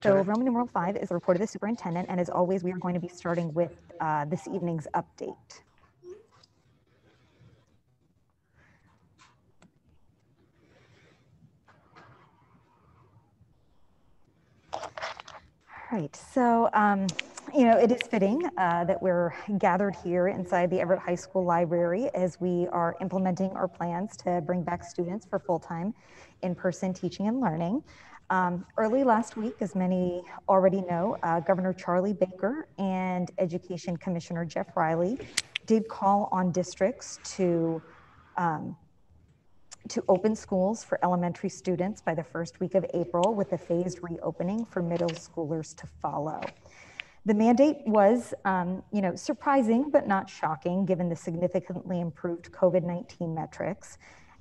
So Roman numeral 5 is the report of the superintendent, and as always, we are going to be starting with this evening's update. All right, so it is fitting that we're gathered here inside the Everett High School Library as we are implementing our plans to bring back students for full-time in-person teaching and learning. Early last week, as many already know, Governor Charlie Baker and Education Commissioner Jeff Riley did call on districts to open schools for elementary students by the first week of April, with a phased reopening for middle schoolers to follow. The mandate was, surprising but not shocking, given the significantly improved COVID-19 metrics,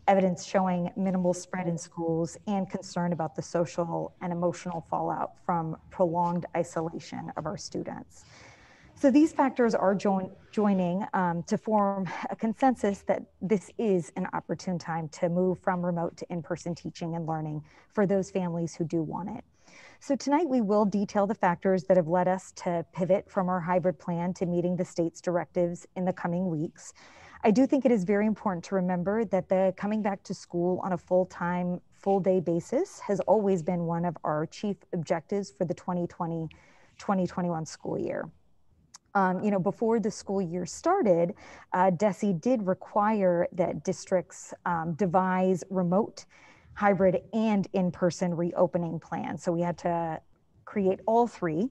evidence showing minimal spread in schools, and concern about the social and emotional fallout from prolonged isolation of our students. So these factors are joining to form a consensus that this is an opportune time to move from remote to in-person teaching and learning for those families who do want it. So tonight we will detail the factors that have led us to pivot from our hybrid plan to meeting the state's directives in the coming weeks. I do think it is very important to remember that the coming back to school on a full-time, full-day basis has always been one of our chief objectives for the 2020-2021 school year. Before the school year started, DESE did require that districts devise remote, hybrid, and in-person reopening plans. So we had to create all three,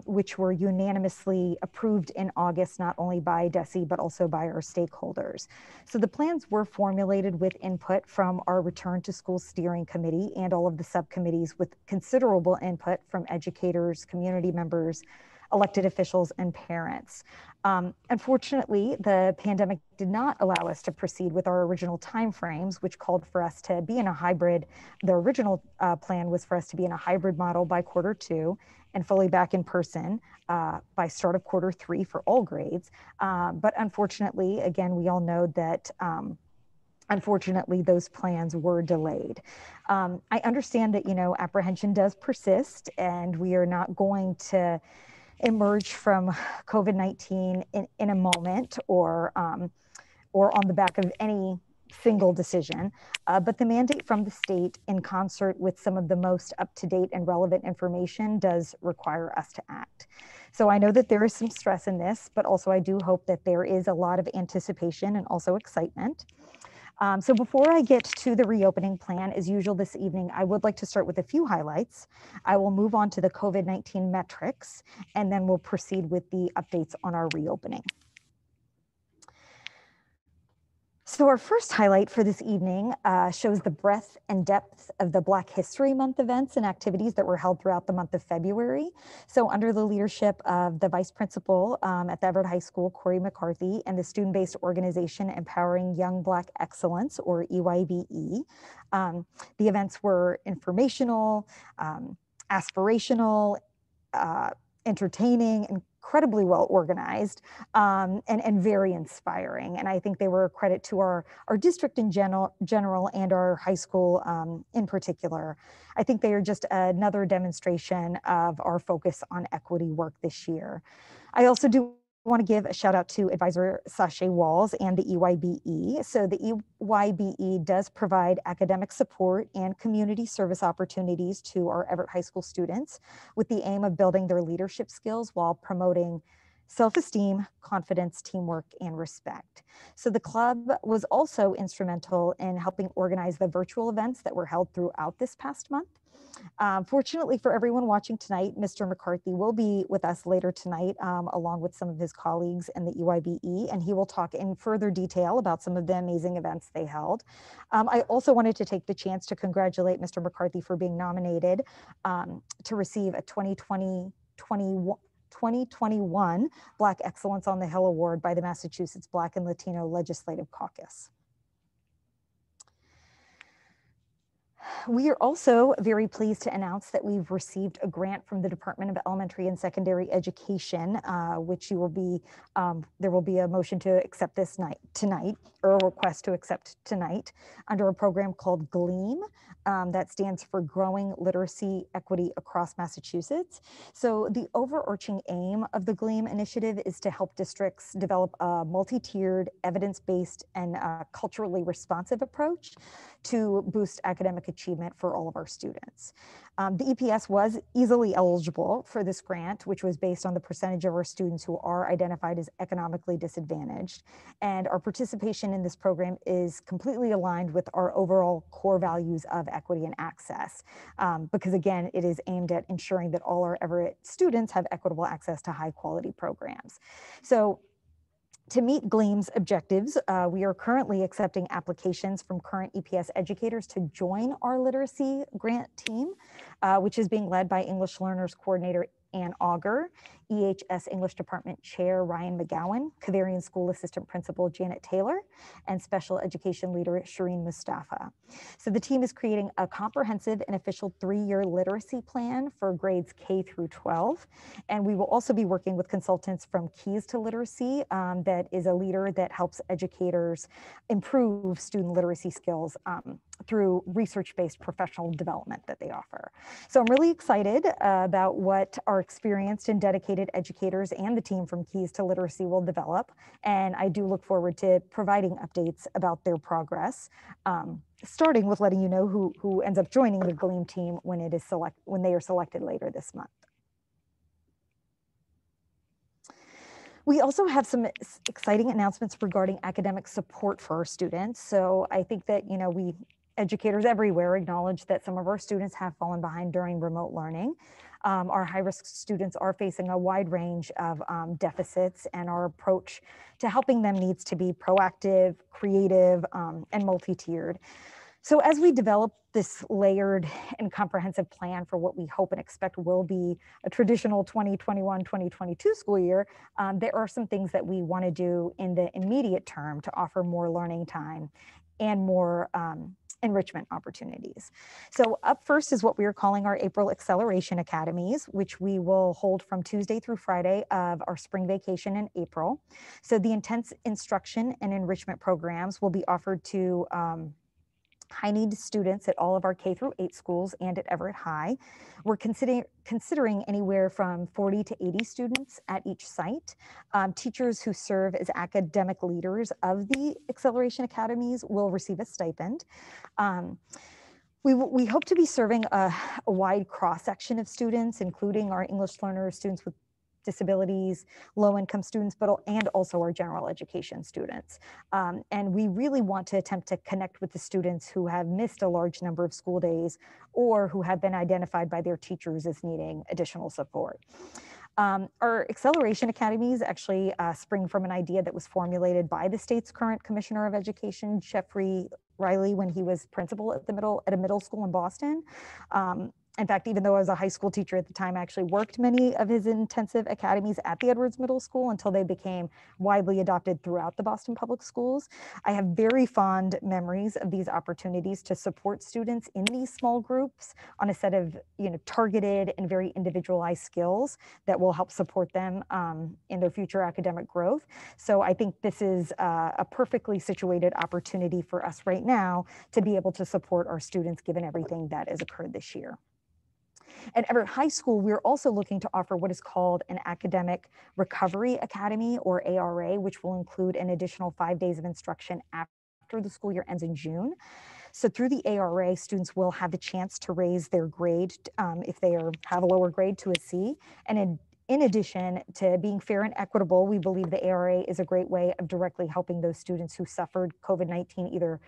which were unanimously approved in August, not only by DESE, but also by our stakeholders. So the plans were formulated with input from our Return to School Steering Committee and all of the subcommittees, with considerable input from educators, community members, elected officials, and parents. Unfortunately, the pandemic did not allow us to proceed with our original timeframes, which called for us to be in a hybrid. The original plan was for us to be in a hybrid model by Q2 and fully back in person by start of Q3 for all grades. But unfortunately, again, we all know that unfortunately, those plans were delayed. I understand that, apprehension does persist, and we are not going to emerge from COVID-19 in a moment or on the back of any single decision, but the mandate from the state, in concert with some of the most up-to-date and relevant information, does require us to act. So I know that there is some stress in this, but also I do hope that there is a lot of anticipation and also excitement. So before I get to the reopening plan, as usual this evening, I would like to start with a few highlights. I will move on to the COVID-19 metrics, and then we'll proceed with the updates on our reopening. So our first highlight for this evening shows the breadth and depth of the Black History Month events and activities that were held throughout the month of February. So under the leadership of the Vice Principal at the Everett High School, Corey McCarthy, and the student-based organization Empowering Young Black Excellence, or EYBE, the events were informational, aspirational, entertaining, incredibly well organized, and very inspiring. And I think they were a credit to our district in general and our high school in particular. I think they are just another demonstration of our focus on equity work this year. I also do want to give a shout out to Advisor Sashay Walls and the EYBE. So the EYBE does provide academic support and community service opportunities to our Everett High School students, with the aim of building their leadership skills while promoting self-esteem, confidence, teamwork, and respect. So the club was also instrumental in helping organize the virtual events that were held throughout this past month. Fortunately for everyone watching tonight, Mr. McCarthy will be with us later tonight, along with some of his colleagues in the EYBE, and he will talk in further detail about some of the amazing events they held. I also wanted to take the chance to congratulate Mr. McCarthy for being nominated to receive a 2021 Black Excellence on the Hill Award by the Massachusetts Black and Latino Legislative Caucus. We are also very pleased to announce that we've received a grant from the Department of Elementary and Secondary Education, which there will be a motion to accept this tonight, or a request to accept tonight, under a program called GLEAM. That stands for Growing Literacy Equity Across Massachusetts. So the overarching aim of the GLEAM initiative is to help districts develop a multi-tiered, evidence-based, and culturally responsive approach to boost academic achievement for all of our students. The EPS was easily eligible for this grant, which was based on the percentage of our students who are identified as economically disadvantaged. And our participation in this program is completely aligned with our overall core values of equity and access, because again, it is aimed at ensuring that all our Everett students have equitable access to high quality programs. So to meet GLEAM's objectives, we are currently accepting applications from current EPS educators to join our literacy grant team, which is being led by English Learners Coordinator Ann Auger, EHS English Department Chair Ryan McGowan, Cavarian School Assistant Principal Janet Taylor, and Special Education Leader Shireen Mustafa. So the team is creating a comprehensive and official 3-year literacy plan for grades K through 12. And we will also be working with consultants from Keys to Literacy, that is a leader that helps educators improve student literacy skills through research-based professional development that they offer. So I'm really excited about what our experienced and dedicated educators and the team from Keys to Literacy will develop. And I do look forward to providing updates about their progress, starting with letting you know who ends up joining the GLEAM team when they are selected later this month. We also have some exciting announcements regarding academic support for our students. So I think that, we educators everywhere acknowledge that some of our students have fallen behind during remote learning. Our high-risk students are facing a wide range of deficits, and our approach to helping them needs to be proactive, creative, and multi-tiered. So as we develop this layered and comprehensive plan for what we hope and expect will be a traditional 2021-2022 school year, there are some things that we want to do in the immediate term to offer more learning time and more enrichment opportunities. So up first is what we are calling our April Acceleration Academies, which we will hold from Tuesday through Friday of our spring vacation in April. So the intense instruction and enrichment programs will be offered to high-need students at all of our K through 8 schools and at Everett High. We're considering anywhere from 40 to 80 students at each site. Teachers who serve as academic leaders of the Acceleration Academies will receive a stipend. We hope to be serving a wide cross-section of students, including our English learners, students with disabilities, low-income students, and also our general education students. And we really want to attempt to connect with the students who have missed a large number of school days or who have been identified by their teachers as needing additional support. Our Acceleration Academies actually spring from an idea that was formulated by the state's current Commissioner of Education, Jeffrey Riley, when he was principal at a middle school in Boston. In fact, even though I was a high school teacher at the time, I actually worked many of his intensive academies at the Edwards Middle School until they became widely adopted throughout the Boston Public Schools. I have very fond memories of these opportunities to support students in these small groups on a set of targeted and very individualized skills that will help support them in their future academic growth. So I think this is a perfectly situated opportunity for us right now to be able to support our students given everything that has occurred this year. At Everett High School, we're also looking to offer what is called an Academic Recovery Academy, or ARA, which will include an additional 5 days of instruction after the school year ends in June. So through the ARA, students will have the chance to raise their grade if they have a lower grade to a C. And in addition to being fair and equitable, we believe the ARA is a great way of directly helping those students who suffered COVID-19 either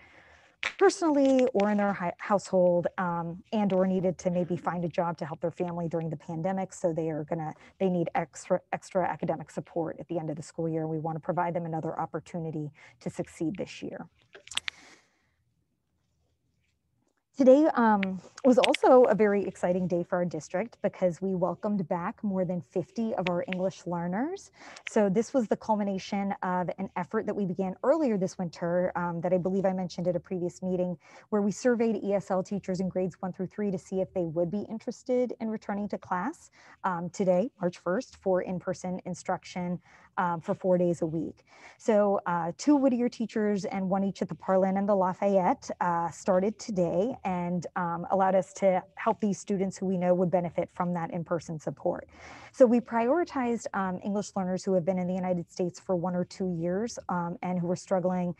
personally or in their household, and or needed to maybe find a job to help their family during the pandemic. So they need extra academic support at the end of the school year. We want to provide them another opportunity to succeed this year. Today was also a very exciting day for our district because we welcomed back more than 50 of our English learners. So this was the culmination of an effort that we began earlier this winter that I believe I mentioned at a previous meeting, where we surveyed ESL teachers in grades 1 through 3 to see if they would be interested in returning to class today, March 1st, for in-person instruction for 4 days a week. So 2 Whittier teachers and 1 each at the Parlin and the Lafayette started today and allowed us to help these students who we know would benefit from that in-person support. So we prioritized English learners who have been in the United States for 1 or 2 years and who were struggling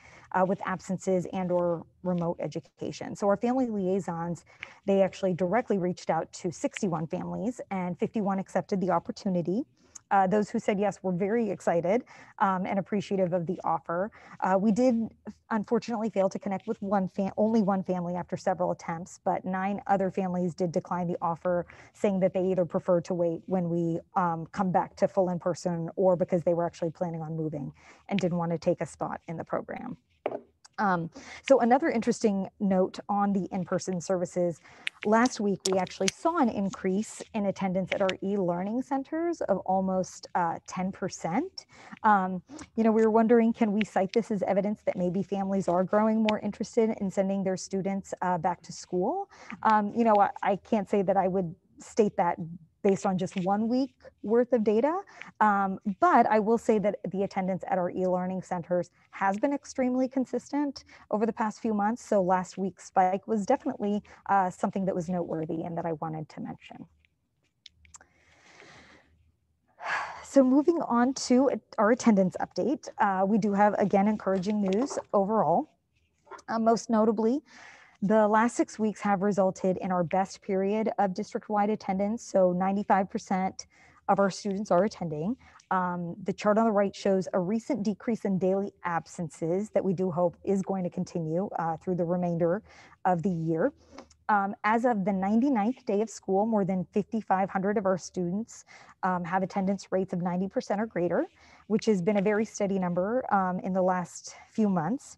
with absences and or remote education. So our family liaisons, they actually directly reached out to 61 families and 51 accepted the opportunity. Those who said yes were very excited and appreciative of the offer. We did unfortunately fail to connect with only one family after several attempts, but 9 other families did decline the offer, saying that they either prefer to wait when we come back to full in-person or because they were actually planning on moving and didn't want to take a spot in the program. So another interesting note on the in-person services, last week we actually saw an increase in attendance at our e-learning centers of almost 10%. We were wondering, can we cite this as evidence that maybe families are growing more interested in sending their students back to school? I can't say that I would state that based on just 1 week worth of data. But I will say that the attendance at our e-learning centers has been extremely consistent over the past few months. So last week's spike was definitely something that was noteworthy and that I wanted to mention. So moving on to our attendance update, we do have, again, encouraging news overall. Most notably, the last 6 weeks have resulted in our best period of district-wide attendance. So 95% of our students are attending. The chart on the right shows a recent decrease in daily absences that we do hope is going to continue through the remainder of the year. As of the 99th day of school, more than 5,500 of our students have attendance rates of 90% or greater, which has been a very steady number in the last few months.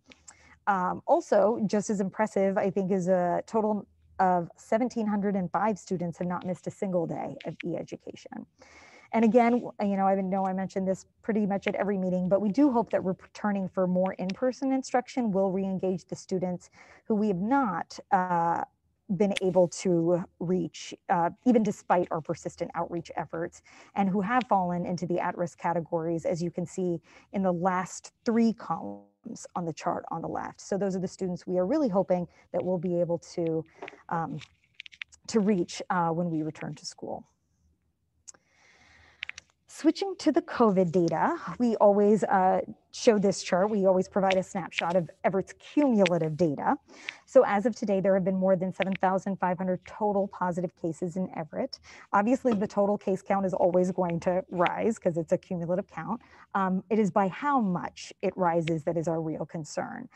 Also, just as impressive, I think, is a total of 1,705 students have not missed a single day of e-education. And again, I know I mentioned this pretty much at every meeting, but we do hope that returning for more in-person instruction will re-engage the students who we have not been able to reach, even despite our persistent outreach efforts, and who have fallen into the at-risk categories, as you can see in the last 3 columns on the chart on the left. So those are the students we are really hoping that we'll be able to reach when we return to school. Switching to the COVID data, we always show this chart. We always provide a snapshot of Everett's cumulative data. So as of today, there have been more than 7,500 total positive cases in Everett. Obviously, the total case count is always going to rise because it's a cumulative count. It is by how much it rises that is our real concern.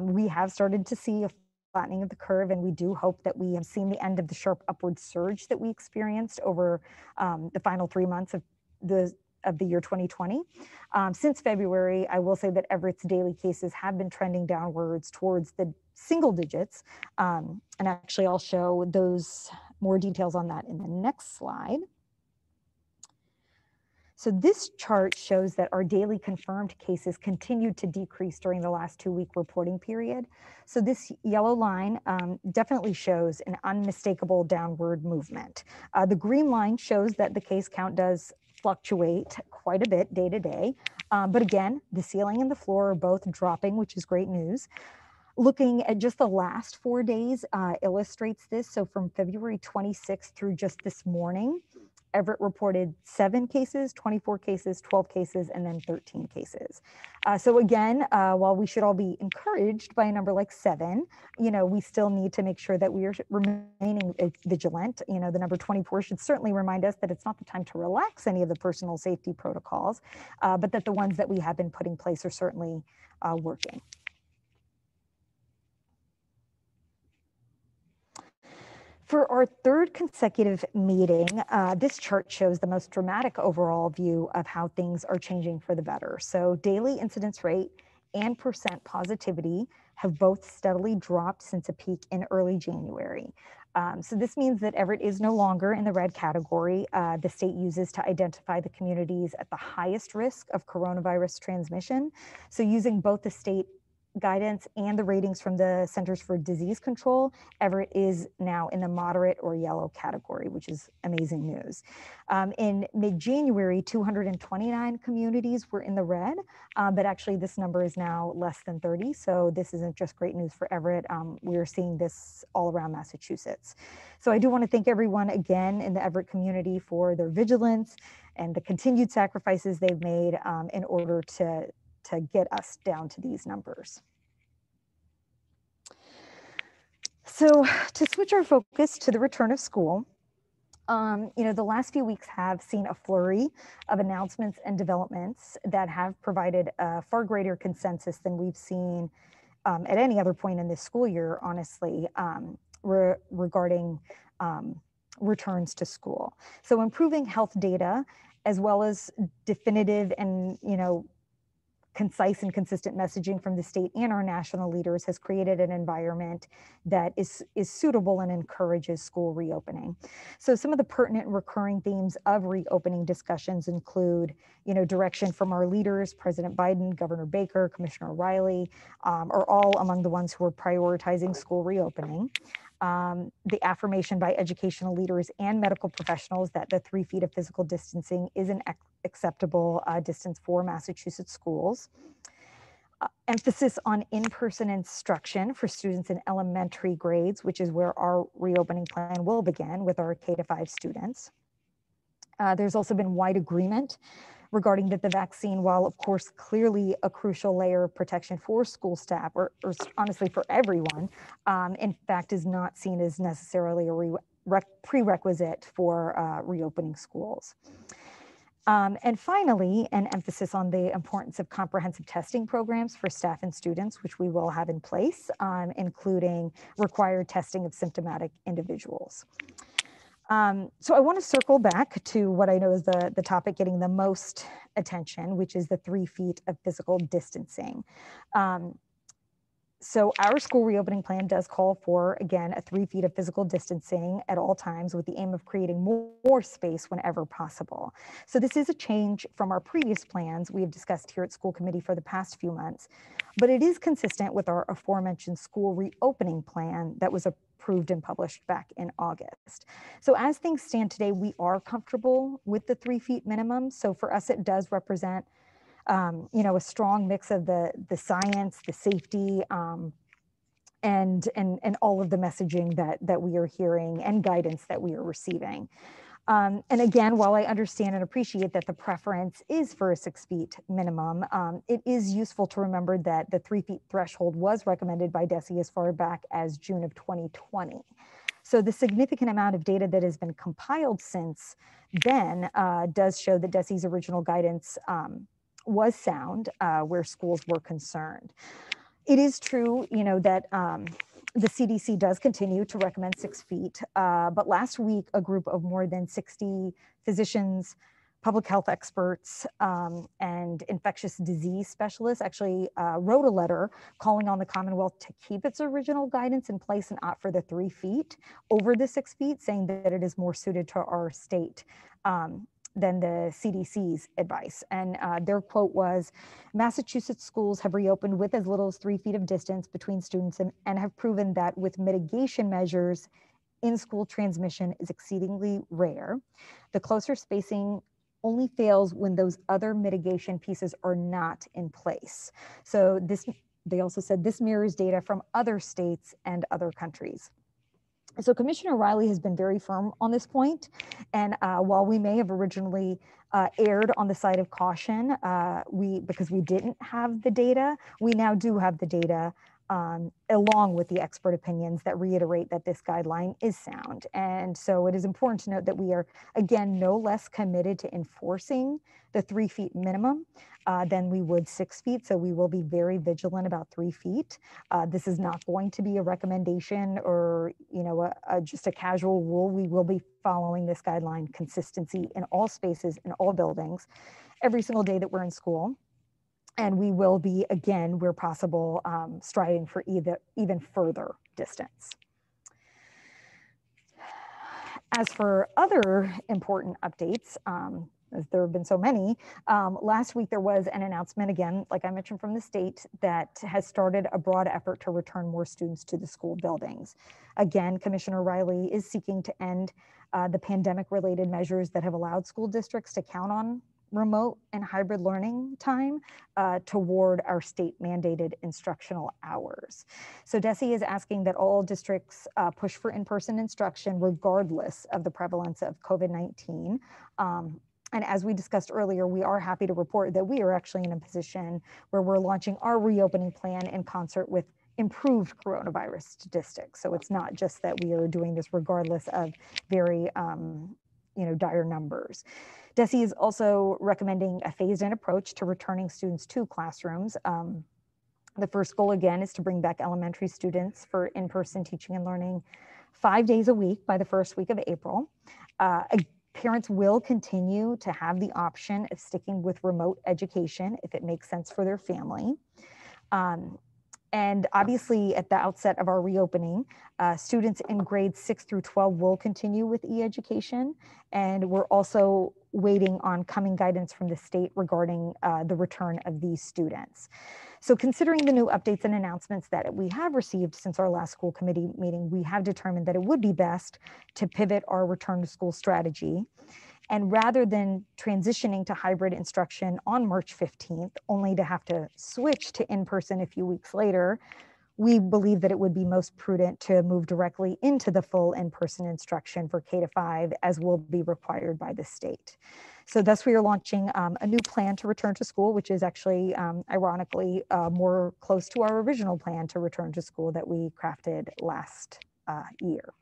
We have started to see a flattening of the curve, and we do hope that we have seen the end of the sharp upward surge that we experienced over the final 3 months of the year 2020. Since February, I will say that Everett's daily cases have been trending downwards towards the single digits. And actually, I'll show those more details on that in the next slide. So this chart shows that our daily confirmed cases continued to decrease during the last 2-week reporting period. So this yellow line definitely shows an unmistakable downward movement. The green line shows that the case count does fluctuate quite a bit day to day. But again, the ceiling and the floor are both dropping, which is great news. Looking at just the last 4 days illustrates this. So from February 26th through just this morning, Everett reported 7 cases, 24 cases, 12 cases, and then 13 cases. So again, while we should all be encouraged by a number like 7, we still need to make sure that we are remaining vigilant. The number 24 should certainly remind us that it's not the time to relax any of the personal safety protocols, but that the ones that we have been put in place are certainly working. For our 3rd consecutive meeting, this chart shows the most dramatic overall view of how things are changing for the better. So daily incidence rate and percent positivity have both steadily dropped since a peak in early January. So this means that Everett is no longer in the red category the state uses to identify the communities at the highest risk of coronavirus transmission. So using both the state guidance and the ratings from the Centers for Disease Control, Everett is now in the moderate or yellow category, which is amazing news. In mid-January, 229 communities were in the red, but actually this number is now less than 30. So this isn't just great news for Everett. We're seeing this all around Massachusetts. So I do want to thank everyone again in the Everett community for their vigilance and the continued sacrifices they've made in order to get us down to these numbers. So to switch our focus to the return of school, the last few weeks have seen a flurry of announcements and developments that have provided a far greater consensus than we've seen at any other point in this school year, honestly, regarding returns to school. So improving health data, as well as definitive and, concise and consistent messaging from the state and our national leaders has created an environment that is suitable and encourages school reopening. So some of the pertinent recurring themes of reopening discussions include, direction from our leaders, President Biden, Governor Baker, Commissioner Riley, are all among the ones who are prioritizing school reopening. The affirmation by educational leaders and medical professionals that the 3 feet of physical distancing is an acceptable distance for Massachusetts schools. Emphasis on in-person instruction for students in elementary grades, which is where our reopening plan will begin with our K-5 students. There's also been wide agreement regarding that the vaccine, while of course clearly a crucial layer of protection for school staff, or honestly for everyone, in fact is not seen as necessarily a prerequisite for reopening schools. And finally, an emphasis on the importance of comprehensive testing programs for staff and students, which we will have in place, including required testing of symptomatic individuals. So I want to circle back to what I know is the topic getting the most attention, which is the 3 feet of physical distancing. So our school reopening plan does call for, again, a 3 feet of physical distancing at all times with the aim of creating more space whenever possible. So this is a change from our previous plans we have discussed here at school committee for the past few months, but it is consistent with our aforementioned school reopening plan that was approved and published back in August. So as things stand today, we are comfortable with the 3 feet minimum. So for us, it does represent a strong mix of the science, the safety, and all of the messaging that we are hearing and guidance that we are receiving. And again, while I understand and appreciate that the preference is for a 6 feet minimum, it is useful to remember that the 3 feet threshold was recommended by DESE as far back as June of 2020. So the significant amount of data that has been compiled since then does show that DESE's original guidance was sound where schools were concerned. It is true, that the CDC does continue to recommend 6 feet, but last week, a group of more than 60 physicians, public health experts, and infectious disease specialists actually wrote a letter calling on the Commonwealth to keep its original guidance in place and opt for the 3 feet over the 6 feet, saying that it is more suited to our state than the CDC's advice. And their quote was, Massachusetts schools have reopened with as little as 3 feet of distance between students and have proven that with mitigation measures, in-school transmission is exceedingly rare. The closer spacing only fails when those other mitigation pieces are not in place. So they also said this mirrors data from other states and other countries. So Commissioner Riley has been very firm on this point, and while we may have originally erred on the side of caution, because we didn't have the data, we now do have the data along with the expert opinions that reiterate that this guideline is sound. And so it is important to note that we are, again, no less committed to enforcing the 3 feet minimum than we would 6 feet. So we will be very vigilant about 3 feet. This is not going to be a recommendation or, just a casual rule. We will be following this guideline consistency in all spaces, in all buildings, every single day that we're in school. And we will be, again, where possible, striving for even further distance. As for other important updates, as there have been so many, last week there was an announcement, again, like I mentioned, from the state that has started a broad effort to return more students to the school buildings. Again, Commissioner Riley is seeking to end the pandemic-related measures that have allowed school districts to count on remote and hybrid learning time toward our state mandated instructional hours. So DESE is asking that all districts push for in-person instruction regardless of the prevalence of COVID-19. And as we discussed earlier, we are happy to report that we are actually in a position where we're launching our reopening plan in concert with improved coronavirus statistics. So it's not just that we are doing this regardless of very dire numbers. DESE is also recommending a phased-in approach to returning students to classrooms. The first goal, again, is to bring back elementary students for in-person teaching and learning 5 days a week by the first week of April. Parents will continue to have the option of sticking with remote education if it makes sense for their family. And obviously, at the outset of our reopening, students in grades 6 through 12 will continue with e-education. And we're also waiting on coming guidance from the state regarding the return of these students. So considering the new updates and announcements that we have received since our last school committee meeting, we have determined that it would be best to pivot our return to school strategy. And rather than transitioning to hybrid instruction on March 15th, only to have to switch to in-person a few weeks later, we believe that it would be most prudent to move directly into the full in-person instruction for K-5 as will be required by the state. So thus we are launching a new plan to return to school, which is actually, ironically, more close to our original plan to return to school that we crafted last year.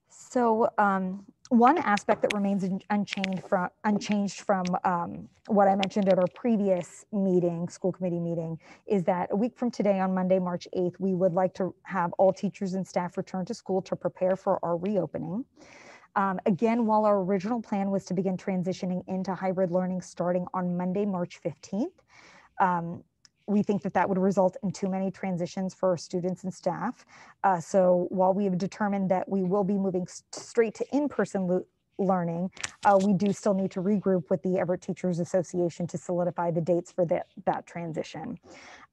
So one aspect that remains unchanged from what I mentioned at our previous meeting, school committee meeting, is that a week from today on Monday, March 8th, we would like to have all teachers and staff return to school to prepare for our reopening. Again, while our original plan was to begin transitioning into hybrid learning starting on Monday, March 15th, we think that that would result in too many transitions for our students and staff. So while we have determined that we will be moving straight to in-person learning, we do still need to regroup with the Everett Teachers Association to solidify the dates for that transition.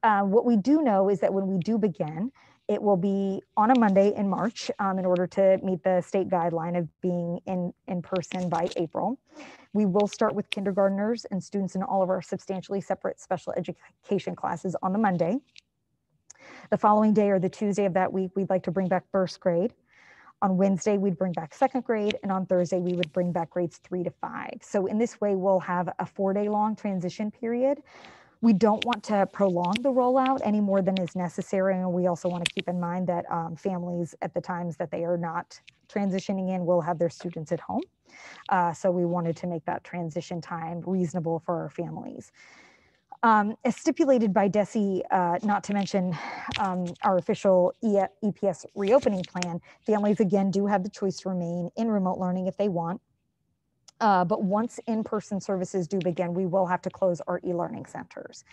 What we do know is that when we do begin, it will be on a Monday in March in order to meet the state guideline of being in person by April. We will start with kindergartners and students in all of our substantially separate special education classes on the Monday. The following day or the Tuesday of that week, we'd like to bring back first grade. On Wednesday, we'd bring back second grade, and on Thursday, we would bring back grades 3 to 5. So in this way, we'll have a 4-day-long transition period. We don't want to prolong the rollout any more than is necessary, and we also want to keep in mind that families at the times that they are not transitioning in will have their students at home. So we wanted to make that transition time reasonable for our families. As stipulated by DESE, not to mention our official EPS reopening plan, families again do have the choice to remain in remote learning if they want. But once in-person services do begin, we will have to close our e-learning centers.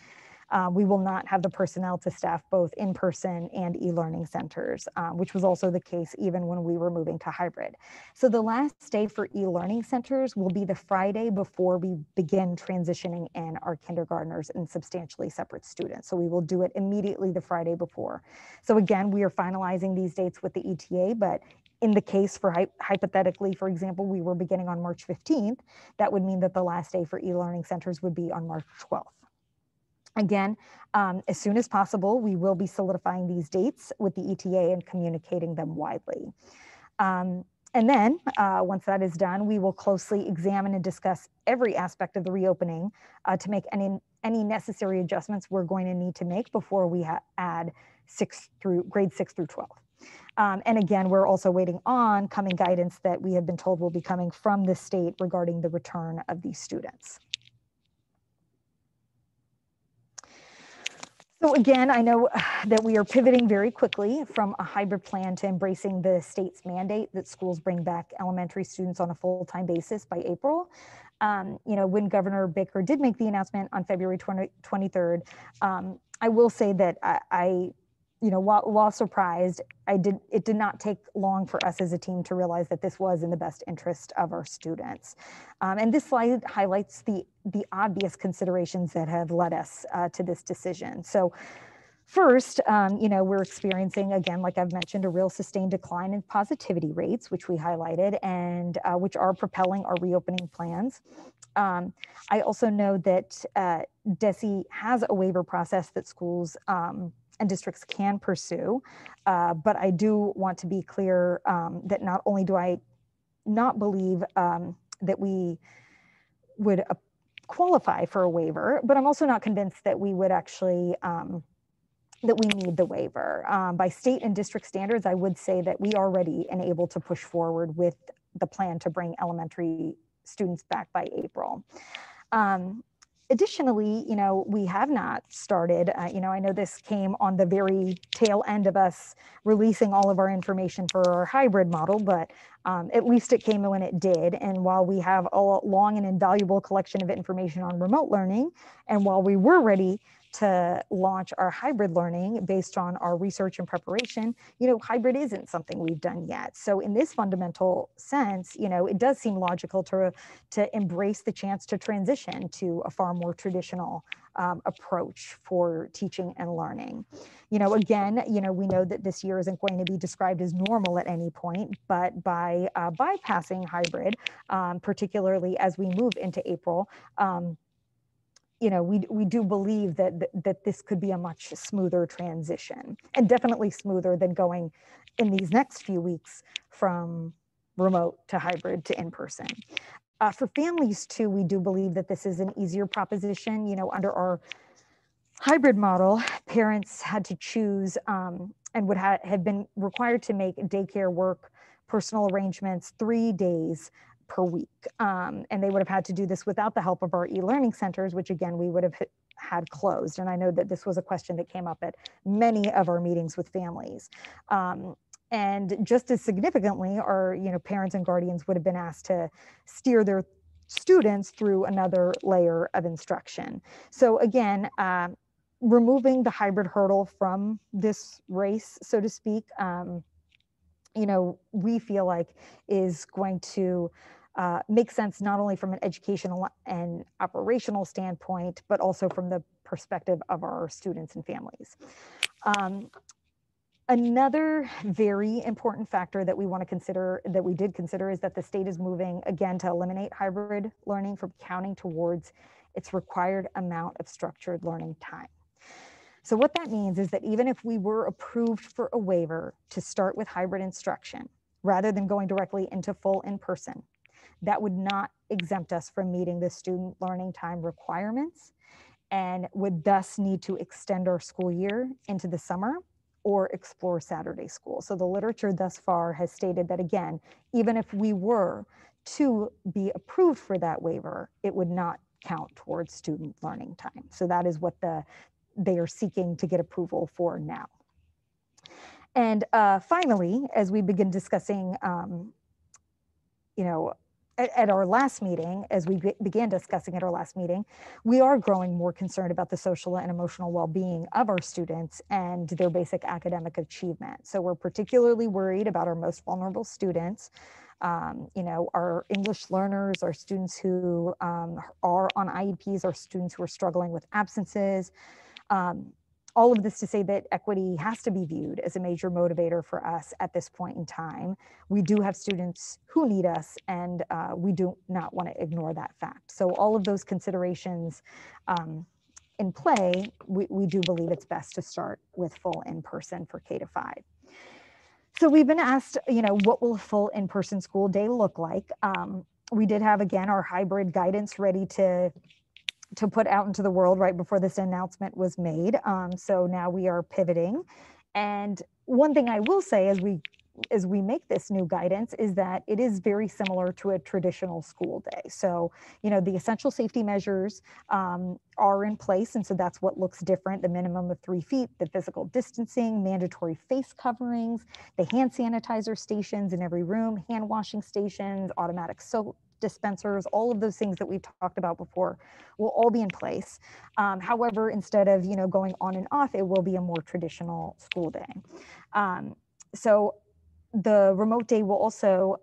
We will not have the personnel to staff both in-person and e-learning centers, which was also the case even when we were moving to hybrid. So the last day for e-learning centers will be the Friday before we begin transitioning in our kindergartners and substantially separate students. So we will do it immediately the Friday before. So again, we are finalizing these dates with the ETA, but in the case for hypothetically, for example, we were beginning on March 15th, that would mean that the last day for e-learning centers would be on March 12th. Again, as soon as possible, we will be solidifying these dates with the ETA and communicating them widely. And then once that is done, we will closely examine and discuss every aspect of the reopening to make any necessary adjustments we're going to need to make before we add grade 6 through 12. And again, we're also waiting on coming guidance that we have been told will be coming from the state regarding the return of these students. So again, I know that we are pivoting very quickly from a hybrid plan to embracing the state's mandate that schools bring back elementary students on a full-time basis by April. When Governor Baker did make the announcement on February 23rd, I will say that while surprised, it did not take long for us as a team to realize that this was in the best interest of our students. And this slide highlights the obvious considerations that have led us to this decision. So first, we're experiencing, again, like I've mentioned, a real sustained decline in positivity rates, which we highlighted, and which are propelling our reopening plans. I also know that DESE has a waiver process that schools and districts can pursue, but I do want to be clear that not only do I not believe that we would qualify for a waiver, but I'm also not convinced that we would actually that we need the waiver. By state and district standards, I would say that we are ready and able to push forward with the plan to bring elementary students back by April. Additionally, we have not started, I know this came on the very tail end of us releasing all of our information for our hybrid model, but at least it came when it did. And while we have a long and invaluable collection of information on remote learning, and while we were ready to launch our hybrid learning based on our research and preparation, hybrid isn't something we've done yet. So in this fundamental sense, it does seem logical to embrace the chance to transition to a far more traditional approach for teaching and learning. Again, we know that this year isn't going to be described as normal at any point, but by bypassing hybrid, particularly as we move into April, we do believe that this could be a much smoother transition, and definitely smoother than going in these next few weeks from remote to hybrid to in-person. For families too, we do believe that this is an easier proposition. Under our hybrid model, parents had to choose and would have been required to make daycare work personal arrangements 3 days per week. And they would have had to do this without the help of our e-learning centers, which again, we would have had closed. And I know that this was a question that came up at many of our meetings with families. And just as significantly, our parents and guardians would have been asked to steer their students through another layer of instruction. So again, removing the hybrid hurdle from this race, so to speak, we feel like is going to make sense not only from an educational and operational standpoint, but also from the perspective of our students and families. Another very important factor that we want to consider, that we did consider, is that the state is moving again to eliminate hybrid learning from counting towards its required amount of structured learning time. So what that means is that even if we were approved for a waiver to start with hybrid instruction, rather than going directly into full in-person, that would not exempt us from meeting the student learning time requirements, and would thus need to extend our school year into the summer or explore Saturday school. So the literature thus far has stated that, again, even if we were to be approved for that waiver, it would not count towards student learning time. So that is what they are seeking to get approval for now. And finally, as we begin discussing, at our last meeting, as we began discussing at our last meeting, we are growing more concerned about the social and emotional well-being of our students and their basic academic achievement. So we're particularly worried about our most vulnerable students, our English learners, our students who are on IEPs, our students who are struggling with absences. All of this to say that equity has to be viewed as a major motivator for us at this point in time. We do have students who need us, and we do not want to ignore that fact. So all of those considerations in play, we do believe it's best to start with full in-person for K-5. So we've been asked, what will a full in-person school day look like? We did have, again, our hybrid guidance ready to put out into the world right before this announcement was made. So now we are pivoting. And one thing I will say as we as we make this new guidance is that it is very similar to a traditional school day. So, the essential safety measures are in place. And so that's what looks different: the minimum of 3 feet, the physical distancing, mandatory face coverings, the hand sanitizer stations in every room, hand washing stations, automatic soap dispensers, all of those things that we've talked about before will all be in place. However, instead of, going on and off, it will be a more traditional school day. So the remote day will also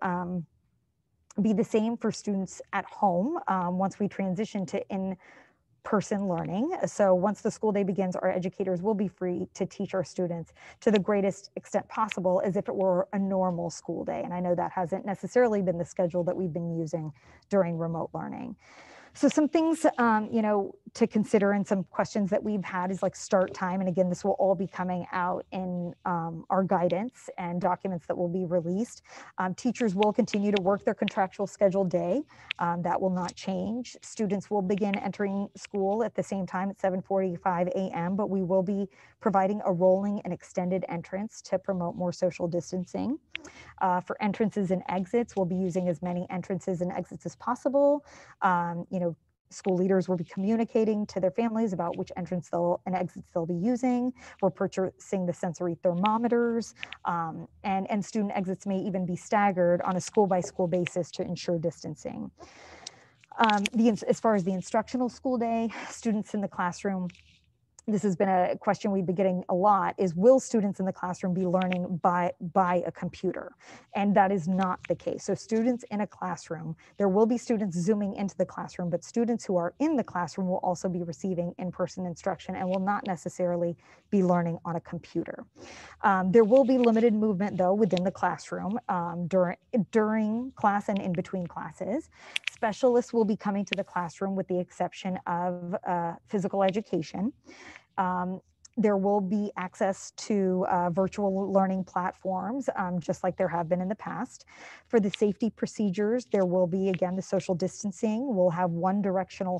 be the same for students at home once we transition to in-person learning. So once the school day begins, our educators will be free to teach our students to the greatest extent possible as if it were a normal school day. And I know that hasn't necessarily been the schedule that we've been using during remote learning. So some things, to consider, and some questions that we've had is like start time. And again, this will all be coming out in our guidance and documents that will be released. Teachers will continue to work their contractual scheduled day. That will not change. Students will begin entering school at the same time at 7:45 a.m., but we will be providing a rolling and extended entrance to promote more social distancing. For entrances and exits, we'll be using as many entrances and exits as possible. School leaders will be communicating to their families about which entrance and exits they'll be using. We're purchasing the sensory thermometers, and student exits may even be staggered on a school-by-school basis to ensure distancing. As far as the instructional school day, students in the classroom, this has been a question we've been getting a lot, is will students in the classroom be learning by a computer? And that is not the case. So students in a classroom, there will be students zooming into the classroom, but students who are in the classroom will also be receiving in-person instruction and will not necessarily be learning on a computer. There will be limited movement though within the classroom during class and in between classes. Specialists will be coming to the classroom with the exception of physical education. There will be access to virtual learning platforms, just like there have been in the past. For the safety procedures, there will be, again, the social distancing. We'll have one directional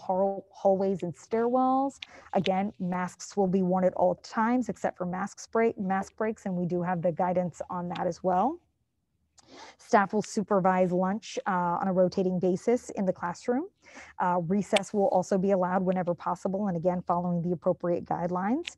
hallways and stairwells. Again, masks will be worn at all times except for mask breaks, and we do have the guidance on that as well. Staff will supervise lunch on a rotating basis in the classroom. Recess will also be allowed whenever possible, and again, following the appropriate guidelines.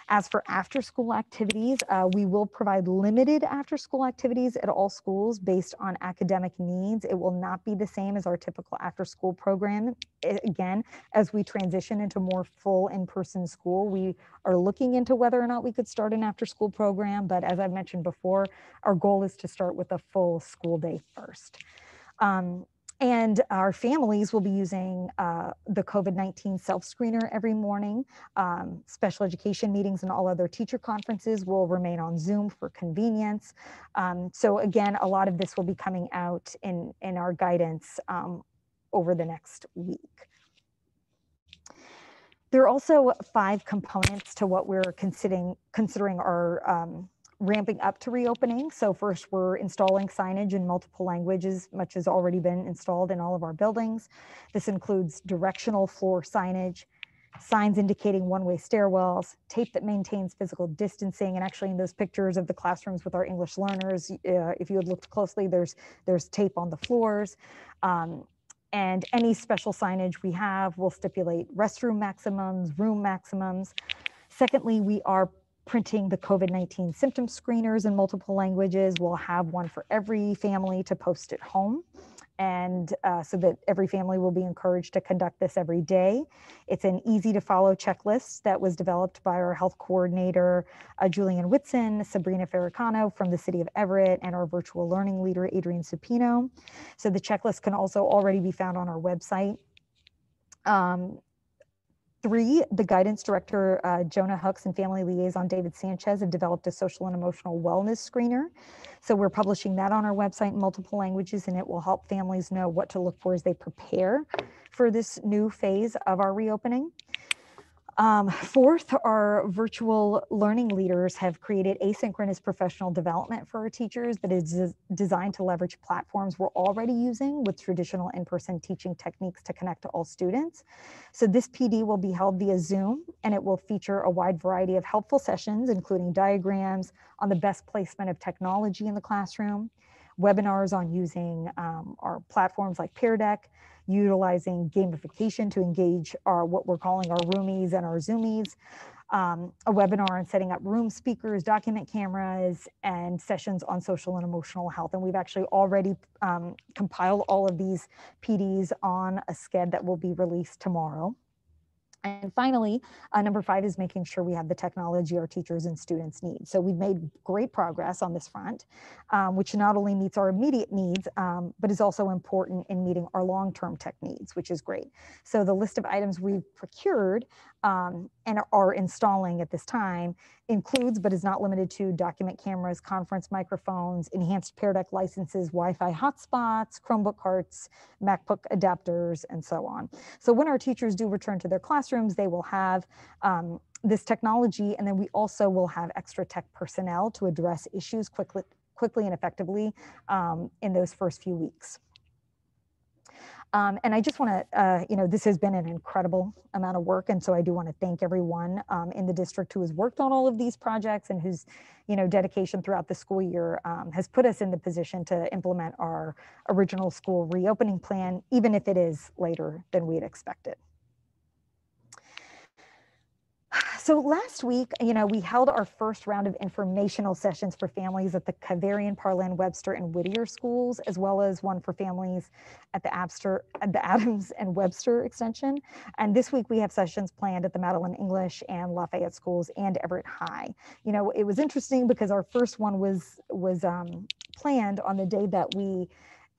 As for after-school activities, we will provide limited after-school activities at all schools based on academic needs. It will not be the same as our typical after-school program. Again, as we transition into more full in-person school, we are looking into whether or not we could start an after-school program, but as I've mentioned before, our goal is to start with a full school day first. And our families will be using the COVID-19 self-screener every morning. Special education meetings and all other teacher conferences will remain on Zoom for convenience. So again, a lot of this will be coming out in our guidance over the next week. There are also 5 components to what we're considering our ramping up to reopening. So first, we're installing signage in multiple languages, much has already been installed in all of our buildings. This includes directional floor signage, signs indicating one-way stairwells, tape that maintains physical distancing. And actually in those pictures of the classrooms with our English learners, if you had looked closely, there's tape on the floors. And any special signage we have will stipulate restroom maximums, room maximums. Secondly, we are printing the COVID-19 symptom screeners in multiple languages. We'll have one for every family to post at home, and so that every family will be encouraged to conduct this every day. It's an easy to follow checklist that was developed by our health coordinator, Julian Whitson, Sabrina Farricano from the city of Everett, and our virtual learning leader, Adrian Supino. So the checklist can also already be found on our website. 3, the guidance director, Jonah Hooks, and family liaison, David Sanchez, have developed a social and emotional wellness screener. So we're publishing that on our website in multiple languages, and it will help families know what to look for as they prepare for this new phase of our reopening. Fourth, our virtual learning leaders have created asynchronous professional development for our teachers that is designed to leverage platforms we're already using with traditional in-person teaching techniques to connect to all students. So this PD will be held via Zoom, and it will feature a wide variety of helpful sessions, including diagrams on the best placement of technology in the classroom, webinars on using our platforms like Peer Deck, utilizing gamification to engage what we're calling our roomies and our zoomies, a webinar on setting up room speakers, document cameras, and sessions on social and emotional health. And we've actually already compiled all of these PDs on a sched that will be released tomorrow. And finally, number 5 is making sure we have the technology our teachers and students need. So we've made great progress on this front, which not only meets our immediate needs, but is also important in meeting our long-term tech needs, which is great. So the list of items we've procured and are installing at this time includes, but is not limited to, document cameras, conference microphones, enhanced Pear Deck licenses, Wi-Fi hotspots, Chromebook carts, MacBook adapters, and so on. So when our teachers do return to their classrooms, they will have this technology, and then we also will have extra tech personnel to address issues quickly and effectively in those first few weeks. And I just want to, this has been an incredible amount of work. And so I do want to thank everyone in the district who has worked on all of these projects and whose, dedication throughout the school year has put us in the position to implement our original school reopening plan, even if it is later than we had expected. So last week, we held our first round of informational sessions for families at the Cavarian, Parlin, Webster, and Whittier schools, as well as one for families at the Adams and Webster extension. And this week we have sessions planned at the Madeline English and Lafayette schools and Everett High. It was interesting because our first one was planned on the day that we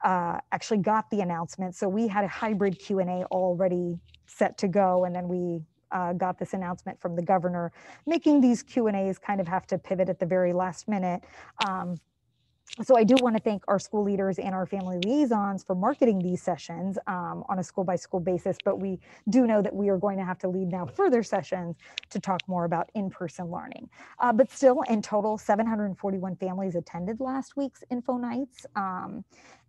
actually got the announcement. So we had a hybrid Q&A already set to go, and then we got this announcement from the governor, making these Q&As kind of have to pivot at the very last minute. So I do want to thank our school leaders and our family liaisons for marketing these sessions on a school-by-school basis, but we do know that we are going to have to lead now further sessions to talk more about in-person learning. But still, in total, 741 families attended last week's info nights.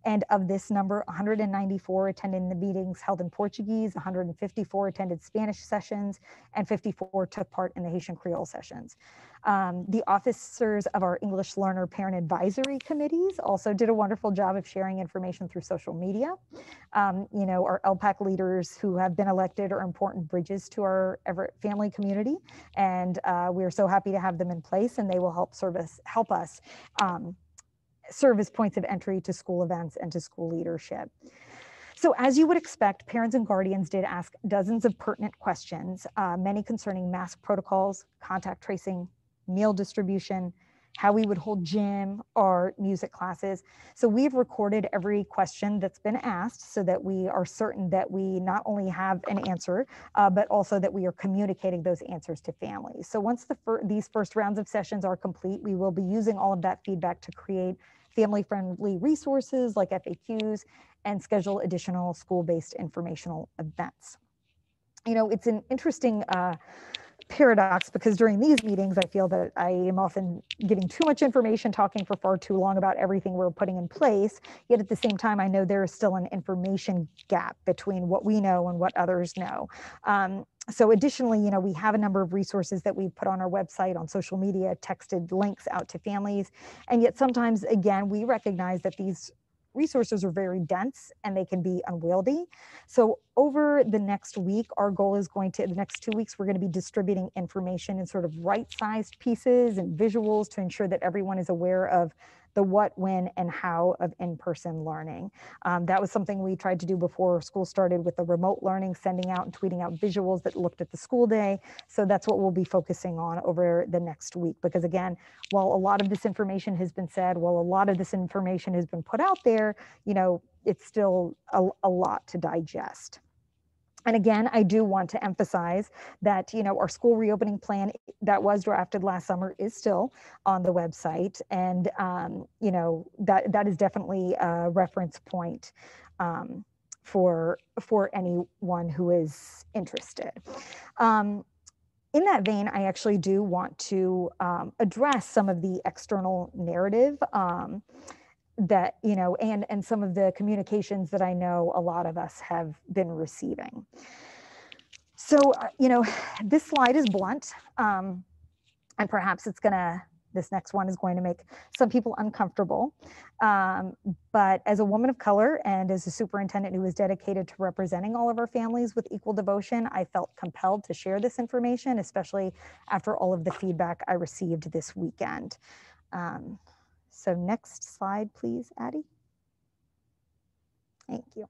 And of this number, 194 attended the meetings held in Portuguese, 154 attended Spanish sessions, and 54 took part in the Haitian Creole sessions. The officers of our English Learner Parent Advisory Committees also did a wonderful job of sharing information through social media. Our LPAC leaders who have been elected are important bridges to our Everett family community, and we are so happy to have them in place, and they will help us serve as points of entry to school events and to school leadership. So as you would expect, parents and guardians did ask dozens of pertinent questions, many concerning mask protocols, contact tracing, meal distribution, how we would hold gym or music classes. So we've recorded every question that's been asked so that we are certain that we not only have an answer, but also that we are communicating those answers to families. So once these first rounds of sessions are complete, we will be using all of that feedback to create family-friendly resources like FAQs and schedule additional school-based informational events. It's an interesting paradox because during these meetings, I feel that I am often giving too much information, talking for far too long about everything we're putting in place. Yet at the same time, I know there is still an information gap between what we know and what others know. So additionally, we have a number of resources that we put on our website, on social media, texted links out to families. And yet sometimes, again, we recognize that these resources are very dense and they can be unwieldy. So over the next week, our goal is the next 2 weeks, we're going to be distributing information in sort of right-sized pieces and visuals to ensure that everyone is aware of the what, when, and how of in-person learning. That was something we tried to do before school started with the remote learning, sending out and tweeting out visuals that looked at the school day. So that's what we'll be focusing on over the next week. Because again, while a lot of this information has been said, while a lot of this information has been put out there, it's still a lot to digest. And again, I do want to emphasize that, our school reopening plan that was drafted last summer is still on the website. And, that is definitely a reference point for anyone who is interested. In that vein, I actually do want to address some of the external narrative that, and some of the communications that I know a lot of us have been receiving. So, this slide is blunt, and perhaps this next one is going to make some people uncomfortable. But as a woman of color and as a superintendent who is dedicated to representing all of our families with equal devotion, I felt compelled to share this information, especially after all of the feedback I received this weekend. So next slide, please, Addie. Thank you.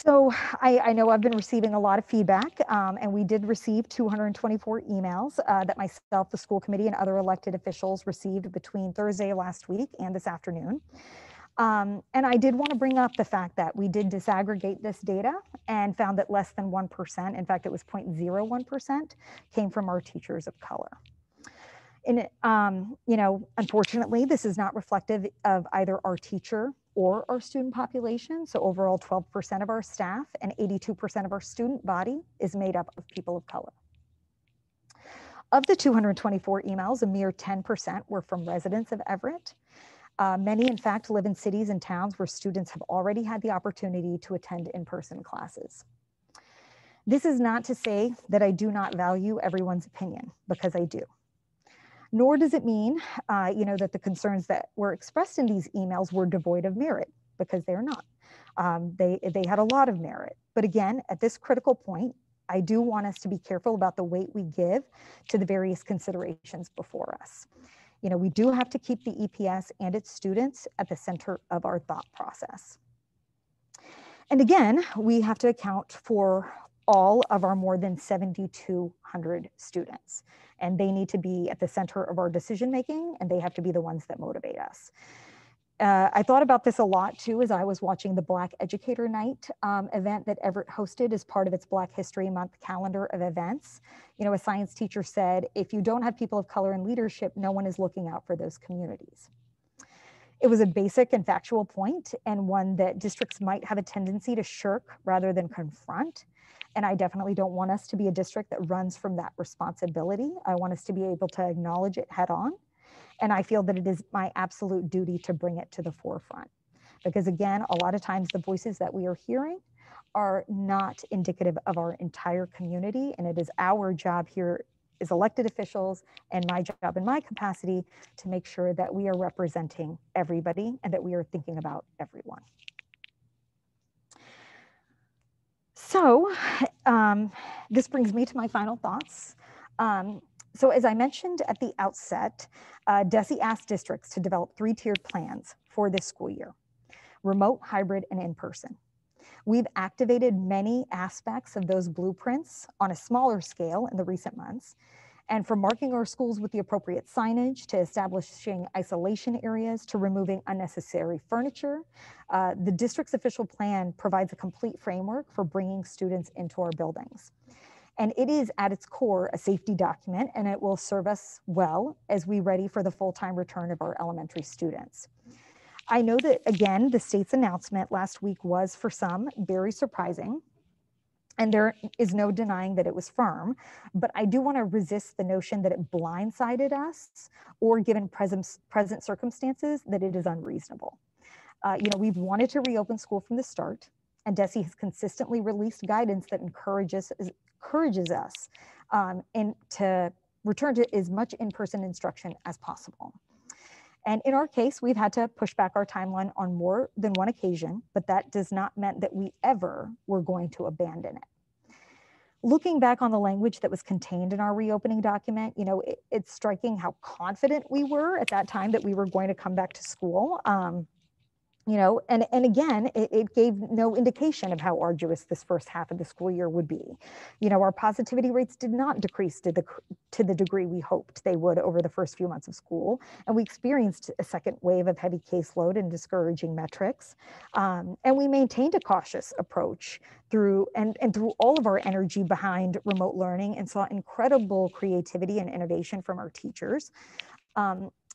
So I know I've been receiving a lot of feedback, and we did receive 224 emails that myself, the school committee, and other elected officials received between Thursday last week and this afternoon. And I did want to bring up the fact that we did disaggregate this data and found that less than 1%, in fact, it was 0.01%, came from our teachers of color. And, unfortunately, this is not reflective of either our teacher or our student population. So overall, 12% of our staff and 82% of our student body is made up of people of color. Of the 224 emails, a mere 10% were from residents of Everett. Many, in fact, live in cities and towns where students have already had the opportunity to attend in-person classes. This is not to say that I do not value everyone's opinion, because I do. Nor does it mean, that the concerns that were expressed in these emails were devoid of merit, because they're not. They had a lot of merit. But again, at this critical point, I do want us to be careful about the weight we give to the various considerations before us. We do have to keep the EPS and its students at the center of our thought process. And again, we have to account for all of our more than 7,200 students. And they need to be at the center of our decision-making, and they have to be the ones that motivate us. I thought about this a lot too as I was watching the Black Educator Night event that Everett hosted as part of its Black History Month calendar of events. A science teacher said, if you don't have people of color in leadership, no one is looking out for those communities. It was a basic and factual point, and one that districts might have a tendency to shirk rather than confront. And I definitely don't want us to be a district that runs from that responsibility. I want us to be able to acknowledge it head on. And I feel that it is my absolute duty to bring it to the forefront. Because again, a lot of times the voices that we are hearing are not indicative of our entire community. And it is our job here as elected officials, and my job in my capacity, to make sure that we are representing everybody and that we are thinking about everyone. So this brings me to my final thoughts. So as I mentioned at the outset, DESE asked districts to develop 3-tiered plans for this school year: remote, hybrid, and in-person. We've activated many aspects of those blueprints on a smaller scale in the recent months. And from marking our schools with the appropriate signage, to establishing isolation areas, to removing unnecessary furniture, the district's official plan provides a complete framework for bringing students into our buildings. And it is at its core a safety document, and it will serve us well as we ready for the full-time return of our elementary students. I know that, again, the state's announcement last week was, for some, very surprising. And there is no denying that it was firm, but I do want to resist the notion that it blindsided us, or given present circumstances, that it is unreasonable. We've wanted to reopen school from the start, and DESE has consistently released guidance that encourages us to return to as much in-person instruction as possible. And in our case, we've had to push back our timeline on more than one occasion, but that does not mean that we ever were going to abandon it. Looking back on the language that was contained in our reopening document, it's striking how confident we were at that time that we were going to come back to school. And again, it gave no indication of how arduous this first half of the school year would be. Our positivity rates did not decrease to the degree we hoped they would over the first few months of school. And we experienced a second wave of heavy caseload and discouraging metrics. And we maintained a cautious approach through all of our energy behind remote learning, and saw incredible creativity and innovation from our teachers.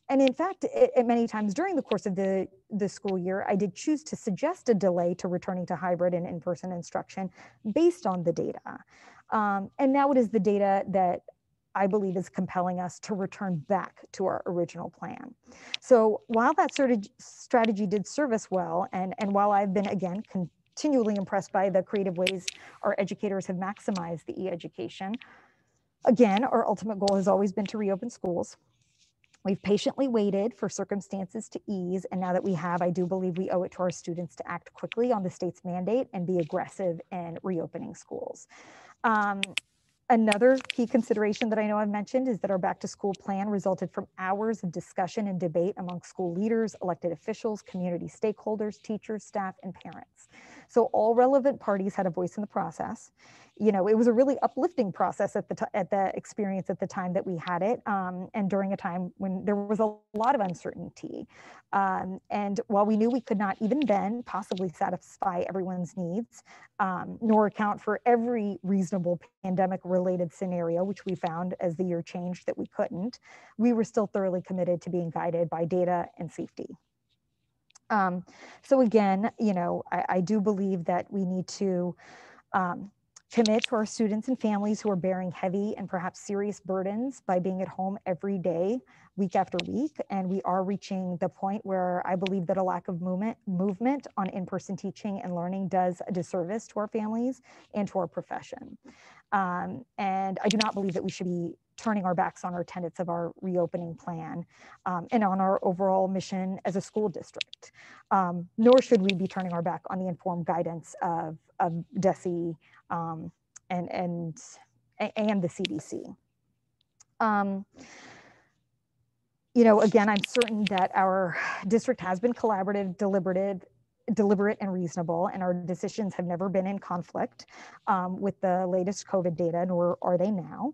And in fact, many times during the course of the school year, I did choose to suggest a delay to returning to hybrid and in-person instruction based on the data. And now it is the data that I believe is compelling us to return back to our original plan. So while that sort of strategy did serve us well, and while I've been, again, continually impressed by the creative ways our educators have maximized the e-education, again, our ultimate goal has always been to reopen schools. We've patiently waited for circumstances to ease, and now that we have, I do believe we owe it to our students to act quickly on the state's mandate and be aggressive in reopening schools. Another key consideration that I know I've mentioned is that our back to school plan resulted from hours of discussion and debate among school leaders, elected officials, community stakeholders, teachers, staff, and parents. So all relevant parties had a voice in the process. You know, it was a really uplifting process at the experience at the time that we had it, and during a time when there was a lot of uncertainty. And while we knew we could not even then possibly satisfy everyone's needs, nor account for every reasonable pandemic-related scenario, which we found as the year changed that we couldn't, we were still thoroughly committed to being guided by data and safety. So again, you know, I do believe that we need to commit to our students and families who are bearing heavy and perhaps serious burdens by being at home every day, week after week. And we are reaching the point where I believe that a lack of movement on in-person teaching and learning does a disservice to our families and to our profession. And I do not believe that we should be turning our backs on our tenets of our reopening plan and on our overall mission as a school district. Nor should we be turning our back on the informed guidance of DESE and the CDC. You know, again, I'm certain that our district has been collaborative, deliberate and reasonable, and our decisions have never been in conflict with the latest COVID data, nor are they now.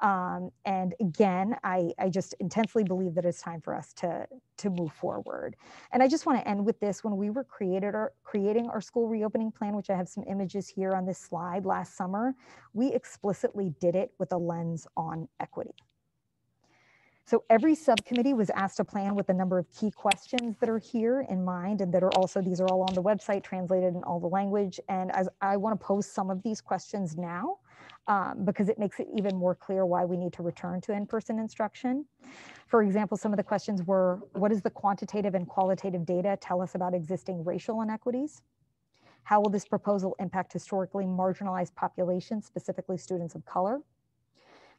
And again, I just intensely believe that it's time for us to move forward. And I just want to end with this. When we were creating our school reopening plan, which I have some images here on this slide last summer, we explicitly did it with a lens on equity. So every subcommittee was asked a plan with a number of key questions that are here in mind, and that are also, these are all on the website, translated in all the language. And as I want to pose some of these questions now, because it makes it even more clear why we need to return to in-person instruction. For example, some of the questions were, what does the quantitative and qualitative data tell us about existing racial inequities? How will this proposal impact historically marginalized populations, specifically students of color?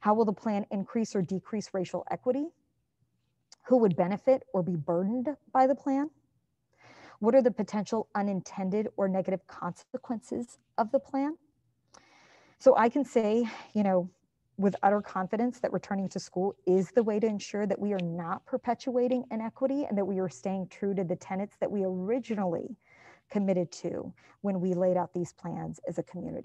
How will the plan increase or decrease racial equity? Who would benefit or be burdened by the plan? What are the potential unintended or negative consequences of the plan? So I can say, you know, with utter confidence that returning to school is the way to ensure that we are not perpetuating inequity and that we are staying true to the tenets that we originally committed to when we laid out these plans as a community.